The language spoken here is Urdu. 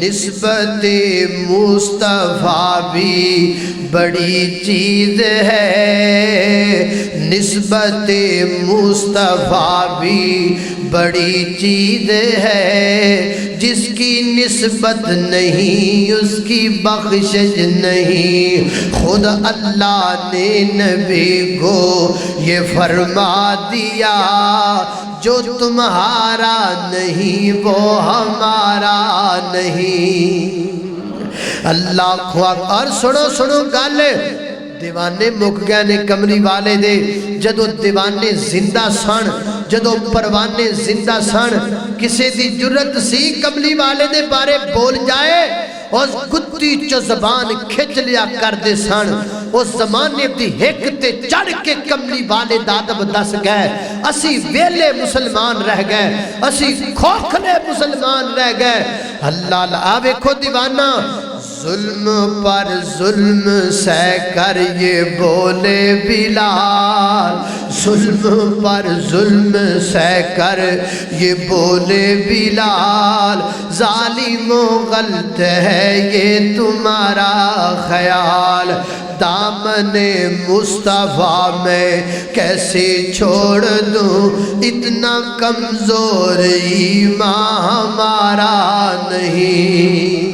نسبت مصطفیٰ بھی بڑی چیز ہے، نسبت مصطفیٰ بھی بڑی چیز ہے، جس کی نسبت نہیں اس کی بخشش نہیں۔ خود اللہ نے نبی کو یہ فرما دیا، جو تمہارا نہیں وہ ہمارا نہیں۔ اللہ کو اور سنو گل، دیوانے مک گئے نے کملی والے دے، جدو دیوانے زندہ سن، جدو پروانے زندہ سن، کسے دی جرت سی کملی والے دے بارے بول جائے؟ اس گتی چو زبان کھچ لیا کر دے سن، اس زمانے دی ہک تے چڑھ کے کملی والے دادب دس گئے، اسی ویلے مسلمان رہ گئے، اسی کھوکھلے مسلمان رہ گئے۔ اللہ آوے کھو دیوانہ ظلم پر ظلم سہ کر یہ بولے بلال، ظلم پر ظلم سہ کر یہ بولے بلال، ظالم و غلط ہے یہ تمہارا خیال، دامن مصطفیٰ میں کیسے چھوڑ دوں، اتنا کمزور ایمان ہمارا نہیں۔